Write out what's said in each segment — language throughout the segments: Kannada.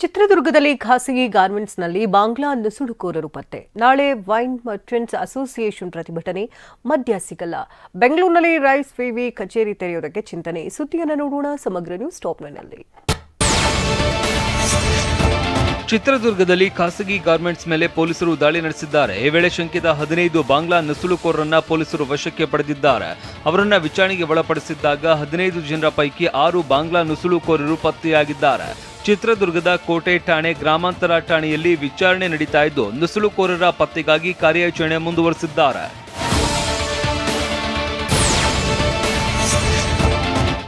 ಚಿತ್ರದುರ್ಗದಲ್ಲಿ ಖಾಸಗಿ ಗಾರ್ಮೆಂಟ್ಸ್ನಲ್ಲಿ ಬಾಂಗ್ಲಾ ನುಸುಳುಕೋರರು ಪತ್ತೆ. ನಾಳೆ ವೈನ್ ಮರ್ಚೆಂಟ್ಸ್ ಅಸೋಸಿಯೇಷನ್ ಪ್ರತಿಭಟನೆ. ಮದ್ಯ ಸಿಗಲ್ಲ. ಬೆಂಗಳೂರಿನಲ್ಲಿ ರೈಸ್ ವಿವಿ ಕಚೇರಿ ತೆರೆಯುವುದಕ್ಕೆ ಚಿಂತನೆ. ಸುದ್ದಿಯನ್ನು ನೋಡೋಣ ಸಮಗ್ರ ನ್ಯೂಸ್ ಟಾಪ್ನಲ್ಲಿ. ಚಿತ್ರದುರ್ಗದಲ್ಲಿ ಖಾಸಗಿ ಗಾರ್ಮೆಂಟ್ಸ್ ಮೇಲೆ ಪೊಲೀಸರು ದಾಳಿ ನಡೆಸಿದ್ದಾರೆ. ಈ ವೇಳೆ ಶಂಕಿತ 15 ಬಾಂಗ್ಲಾ ನುಸುಳುಕೋರರನ್ನ ಪೊಲೀಸರು ವಶಕ್ಕೆ ಪಡೆದಿದ್ದಾರೆ. ಅವರನ್ನ ವಿಚಾರಣೆಗೆ ಒಳಪಡಿಸಿದ್ದಾಗ 15 ಜನರ ಪೈಕಿ 6 ಬಾಂಗ್ಲಾ ನುಸುಳುಕೋರರು ಪತ್ತೆಯಾಗಿದ್ದಾರೆ. ಚಿತ್ರದುರ್ಗದ ಕೋಟೆ ಠಾಣೆ ಗ್ರಾಮಾಂತರ ಠಾಣೆಯಲ್ಲಿ ವಿಚಾರಣೆ ನಡೀತಾ ಇದ್ದು, ನುಸುಳುಕೋರರ ಪತ್ತೆಗಾಗಿ ಕಾರ್ಯಾಚರಣೆ ಮುಂದುವರೆಸಿದ್ದಾರೆ.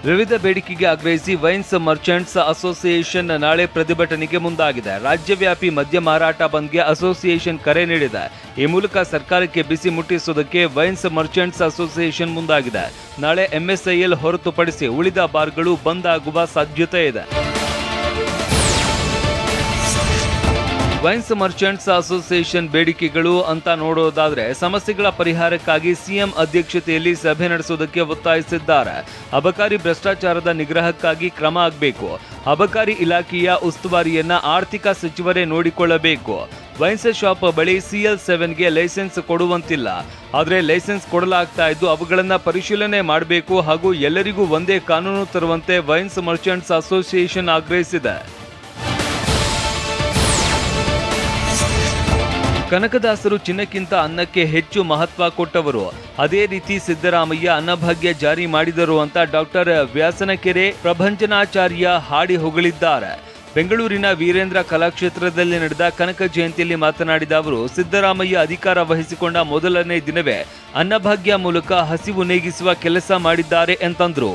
ವಿವಿಧ ಬೇಡಿಕೆಗೆ ಆಗ್ರಹಿಸಿ ವೈನ್ಸ್ ಮರ್ಚೆಂಟ್ಸ್ ಅಸೋಸಿಯೇಷನ್ ನಾಳೆ ಪ್ರತಿಭಟನೆಗೆ ಮುಂದಾಗಿದೆ. ರಾಜ್ಯವ್ಯಾಪಿ ಮದ್ಯ ಮಾರಾಟ ಬಂದ್ಗೆ ಅಸೋಸಿಯೇಷನ್ ಕರೆ ನೀಡಿದೆ. ಈ ಮೂಲಕ ಸರ್ಕಾರಕ್ಕೆ ಬಿಸಿ ಮುಟ್ಟಿಸುವುದಕ್ಕೆ ವೈನ್ಸ್ ಮರ್ಚೆಂಟ್ಸ್ ಅಸೋಸಿಯೇಷನ್ ಮುಂದಾಗಿದೆ. ನಾಳೆ ಎಂಎಸ್ಐಎಲ್ ಹೊರತುಪಡಿಸಿ ಉಳಿದ ಬಾರ್ಗಳು ಬಂದ್ ಆಗುವ ಸಾಧ್ಯತೆ ಇದೆ. ವೈನ್ಸ್ ಮರ್ಚೆಂಟ್ಸ್ ಅಸೋಸಿಯೇಷನ್ ಬೇಡಿಕೆಗಳು ಅಂತ ನೋಡೋದಾದ್ರೆ, ಸಮಸ್ಯೆಗಳ ಪರಿಹಾರಕ್ಕಾಗಿ ಸಿಎಂ ಅಧ್ಯಕ್ಷತೆಯಲ್ಲಿ ಸಭೆ ನಡೆಸುವುದಕ್ಕೆ ಒತ್ತಾಯಿಸಿದ್ದಾರೆ. ಅಬಕಾರಿ ಭ್ರಷ್ಟಾಚಾರದ ನಿಗ್ರಹಕ್ಕಾಗಿ ಕ್ರಮ ಆಗಬೇಕು. ಅಬಕಾರಿ ಇಲಾಖೆಯ ಉಸ್ತುವಾರಿಯನ್ನ ಆರ್ಥಿಕ ಸಚಿವರೇ ನೋಡಿಕೊಳ್ಳಬೇಕು. ವೈನ್ಸ್ ಶಾಪ್ ಬಳಿ CL7ಗೆ ಲೈಸೆನ್ಸ್ ಕೊಡುವಂತಿಲ್ಲ. ಆದರೆ ಲೈಸೆನ್ಸ್ ಕೊಡಲಾಗ್ತಾ ಇದ್ದು ಅವುಗಳನ್ನ ಪರಿಶೀಲನೆ ಮಾಡಬೇಕು ಹಾಗೂ ಎಲ್ಲರಿಗೂ ಒಂದೇ ಕಾನೂನು ತರುವಂತೆ ವೈನ್ಸ್ ಮರ್ಚೆಂಟ್ಸ್ ಅಸೋಸಿಯೇಷನ್ ಆಗ್ರಹಿಸಿದೆ. ಕನಕದಾಸರು ಚಿನ್ನಕ್ಕಿಂತ ಅನ್ನಕ್ಕೆ ಹೆಚ್ಚು ಮಹತ್ವ ಕೊಟ್ಟವರು. ಅದೇ ರೀತಿ ಸಿದ್ದರಾಮಯ್ಯ ಅನ್ನಭಾಗ್ಯ ಜಾರಿ ಮಾಡಿದರು ಅಂತ ಡಾಕ್ಟರ್ ವ್ಯಾಸನಕೆರೆ ಪ್ರಭಂಜನಾಚಾರ್ಯ ಹಾಡಿ ಹೊಗಳಿದ್ದಾರೆ. ಬೆಂಗಳೂರಿನ ವೀರೇಂದ್ರ ಕಲಾಕ್ಷೇತ್ರದಲ್ಲಿ ನಡೆದ ಕನಕ ಜಯಂತಿಯಲ್ಲಿ ಮಾತನಾಡಿದ ಅವರು, ಸಿದ್ದರಾಮಯ್ಯ ಅಧಿಕಾರ ವಹಿಸಿಕೊಂಡ ಮೊದಲನೇ ದಿನವೇ ಅನ್ನಭಾಗ್ಯ ಮೂಲಕ ಹಸಿವು ನೀಗಿಸುವ ಕೆಲಸ ಮಾಡಿದ್ದಾರೆ ಎಂತಂದ್ರು.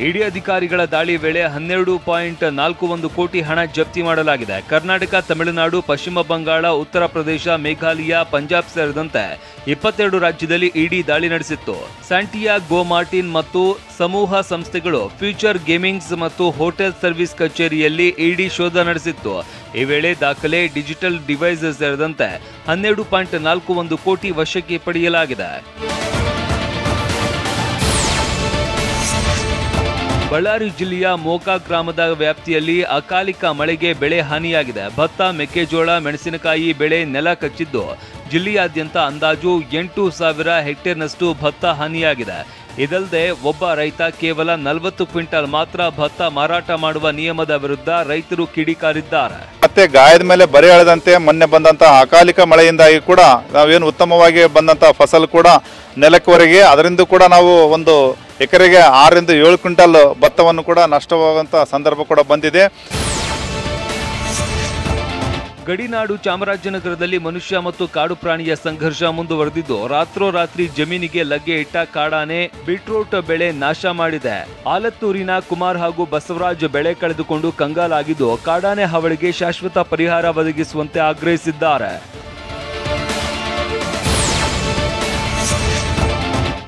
ಇಡಿ ಅಧಿಕಾರಿಗಳ ದಾಳಿ ವೇಳೆ 12.41 ಕೋಟಿ ಹಣ ಜಪ್ತಿ ಮಾಡಲಾಗಿದೆ. ಕರ್ನಾಟಕ, ತಮಿಳುನಾಡು, ಪಶ್ಚಿಮ ಬಂಗಾಳ, ಉತ್ತರ ಪ್ರದೇಶ, ಮೇಘಾಲಯ, ಪಂಜಾಬ್ ಸೇರಿದಂತೆ 22 ರಾಜ್ಯದಲ್ಲಿ ಇಡಿ ದಾಳಿ ನಡೆಸಿತ್ತು. ಸ್ಯಾಂಟಿಯಾಗೋ ಮಾರ್ಟಿನ್ ಮತ್ತು ಸಮೂಹ ಸಂಸ್ಥೆಗಳು ಫ್ಯೂಚರ್ ಗೇಮಿಂಗ್ಸ್ ಮತ್ತು ಹೋಟೆಲ್ ಸರ್ವಿಸ್ ಕಚೇರಿಯಲ್ಲಿ ಇಡಿ ಶೋಧ ನಡೆಸಿತ್ತು. ಈ ವೇಳೆ ದಾಖಲೆ, ಡಿಜಿಟಲ್ ಡಿವೈಸ್ ಸೇರಿದಂತೆ 12.41 ಕೋಟಿ ವಶಕ್ಕೆ ಪಡೆಯಲಾಗಿದೆ. ಬಳ್ಳಾರಿ ಜಿಲ್ಲೆಯ ಮೋಕಾ ಗ್ರಾಮದ ವ್ಯಾಪ್ತಿಯಲ್ಲಿ ಅಕಾಲಿಕ ಮಳೆಗೆ ಬೆಳೆ ಹಾನಿಯಾಗಿದೆ. ಭತ್ತ, ಮೆಕ್ಕೆಜೋಳ, ಮೆಣಸಿನಕಾಯಿ ಬೆಳೆ ನೆಲ ಕಚ್ಚಿದ್ದು ಜಿಲ್ಲೆಯಾದ್ಯಂತ ಅಂದಾಜು 8,000 ಹೆಕ್ಟೇರ್ನಷ್ಟು ಭತ್ತ ಹಾನಿಯಾಗಿದೆ. ಇದಲ್ಲದೆ ಒಬ್ಬ ರೈತ ಕೇವಲ 40 ಕ್ವಿಂಟಲ್ ಮಾತ್ರ ಭತ್ತ ಮಾರಾಟ ಮಾಡುವ ನಿಯಮದ ವಿರುದ್ಧ ರೈತರು ಕಿಡಿಕಾರಿದ್ದಾರೆ. ಮತ್ತೆ ಗಾಯದ ಮೇಲೆ ಬರೆ ಎಳೆದಂತೆ ಮೊನ್ನೆ ಬಂದಂತಹ ಅಕಾಲಿಕ ಮಳೆಯಿಂದಾಗಿ ಕೂಡ ನಾವೇನು ಉತ್ತಮವಾಗಿ ಬಂದಂತಹ ಫಸಲು ಕೂಡ ನೆಲಕ್ಕವರೆಗೆ, ಅದರಿಂದ ಕೂಡ ನಾವು ಒಂದು ಎಕರೆಗೆ 6 ರಿಂದ 7 ಕ್ವಿಂಟಲ್ ಭತ್ತವನ್ನು ಕೂಡ ನಷ್ಟವಾಗುವಂಥ ಸಂದರ್ಭ ಕೂಡ ಬಂದಿದೆ. ಗಡಿನಾಡು ಚಾಮರಾಜನಗರದಲ್ಲಿ ಮನುಷ್ಯ ಮತ್ತು ಕಾಡು ಪ್ರಾಣಿಯ ಸಂಘರ್ಷ ಮುಂದುವರೆದಿದ್ದು, ರಾತ್ರೋರಾತ್ರಿ ಜಮೀನಿಗೆ ಲಗ್ಗೆ ಇಟ್ಟ ಕಾಡಾನೆ ಬೀಟ್ರೂಟ್ ಬೆಳೆ ನಾಶ ಮಾಡಿದೆ. ಆಲತ್ತೂರಿನ ಕುಮಾರ್ ಹಾಗೂ ಬಸವರಾಜ್ ಬೆಳೆ ಕಳೆದುಕೊಂಡು ಕಂಗಾಲಾಗಿದ್ದು, ಕಾಡಾನೆ ಹಾವಳಿಗೆ ಶಾಶ್ವತ ಪರಿಹಾರ ಒದಗಿಸುವಂತೆ ಆಗ್ರಹಿಸಿದ್ದಾರೆ.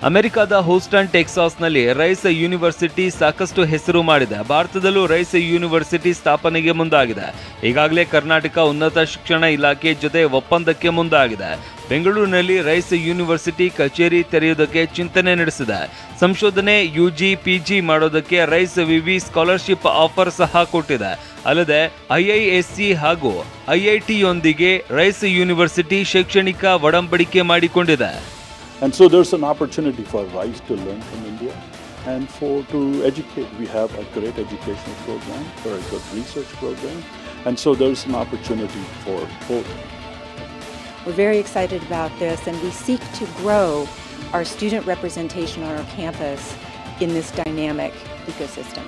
ಅಮೆರಿಕದ ಹೂಸ್ಟನ್ ಟೆಕ್ಸಾಸ್ನಲ್ಲಿ ರೈಸ್ ಯೂನಿವರ್ಸಿಟಿ ಸಾಕಷ್ಟು ಹೆಸರು ಮಾಡಿದೆ. ಭಾರತದಲ್ಲೂ ರೈಸ್ ಯೂನಿವರ್ಸಿಟಿ ಸ್ಥಾಪನೆಗೆ ಮುಂದಾಗಿದೆ. ಈಗಾಗಲೇ ಕರ್ನಾಟಕ ಉನ್ನತ ಶಿಕ್ಷಣ ಇಲಾಖೆ ಜೊತೆ ಒಪ್ಪಂದಕ್ಕೆ ಮುಂದಾಗಿದೆ. ಬೆಂಗಳೂರಿನಲ್ಲಿ ರೈಸ್ ಯೂನಿವರ್ಸಿಟಿ ಕಚೇರಿ ತೆರೆಯುವುದಕ್ಕೆ ಚಿಂತನೆ ನಡೆಸಿದೆ. ಸಂಶೋಧನೆ, UG, PG ಮಾಡೋದಕ್ಕೆ ರೈಸ್ ವಿವಿ ಸ್ಕಾಲರ್ಶಿಪ್ ಆಫರ್ ಸಹ ಕೊಟ್ಟಿದೆ. ಅಲ್ಲದೆ IISc ಹಾಗೂ IIT ಯೊಂದಿಗೆ ರೈಸ್ ಯೂನಿವರ್ಸಿಟಿ ಶೈಕ್ಷಣಿಕ ಒಡಂಬಡಿಕೆ ಮಾಡಿಕೊಂಡಿದೆ. And so there's an opportunity for RISE to learn from India and to educate. We have a great educational program, very good research program, and so there's an opportunity for both. We're very excited about this, and we seek to grow our student representation on our campus in this dynamic ecosystem.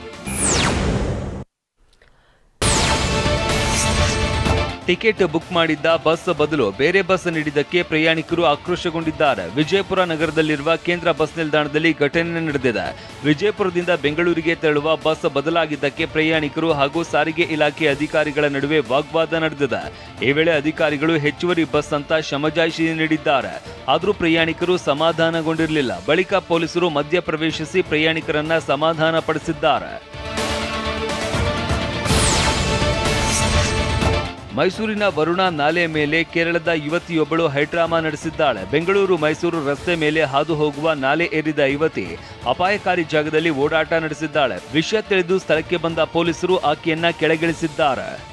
Ticket book ಮಾಡಿದ್ದ ಬಸ್ ಬದಲು ಬೇರೆ ಬಸ್ ನೀಡಿದ್ದಕ್ಕೆ ಪ್ರಯಾಣಿಕರು ಆಕ್ರೋಶಗೊಂಡಿದ್ದಾರೆ. ವಿಜಯಪುರ ನಗರದಲ್ಲಿರುವ ಕೇಂದ್ರ ಬಸ್ ನಿಲ್ದಾಣದಲ್ಲಿ ಘಟನೆ ನಡೆದಿದೆ. ವಿಜಯಪುರದಿಂದ ಬೆಂಗಳೂರಿಗೆ ತೆರಳುವ ಬಸ್ ಬದಲಾಗಿದ್ದಕ್ಕೆ ಪ್ರಯಾಣಿಕರು ಹಾಗೂ ಸಾರಿಗೆ ಇಲಾಖೆ ಅಧಿಕಾರಿಗಳ ನಡುವೆ ವಾಗ್ವಾದ ನಡೆದಿದೆ. ಈ ವೇಳೆ ಅಧಿಕಾರಿಗಳು ಹೆಚ್ಚುವರಿ ಬಸ್ ಅಂತ ಶಮಜಾಯಿಷಿ ನೀಡಿದ್ದಾರೆ. ಆದರೂ ಪ್ರಯಾಣಿಕರು ಸಮಾಧಾನಗೊಂಡಿರಲಿಲ್ಲ. ಬಳಿಕ ಪೊಲೀಸರು ಮಧ್ಯ ಪ್ರವೇಶಿಸಿ ಪ್ರಯಾಣಿಕರನ್ನ ಸಮಾಧಾನ ಪಡಿಸಿದ್ದಾರೆ. ಮೈಸೂರಿನ ವರುಣಾ ನಾಲೆ ಮೇಲೆ ಕೇರಳದ ಯುವತಿಯೊಬ್ಬಳು ಹೈಡ್ರಾಮಾ ನಡೆಸಿದ್ದಾಳೆ. ಬೆಂಗಳೂರು ಮೈಸೂರು ರಸ್ತೆ ಮೇಲೆ ಹಾದು ಹೋಗುವ ನಾಲೆ ಏರಿದ ಯುವತಿ ಅಪಾಯಕಾರಿ ಜಾಗದಲ್ಲಿ ಓಡಾಟ ನಡೆಸಿದ್ದಾಳೆ. ವಿಷಯ ತಿಳಿದು ಸ್ಥಳಕ್ಕೆ ಬಂದ ಪೊಲೀಸರು ಆಕೆಯನ್ನ ಕೆಳಗಿಳಿಸಿದ್ದಾರೆ.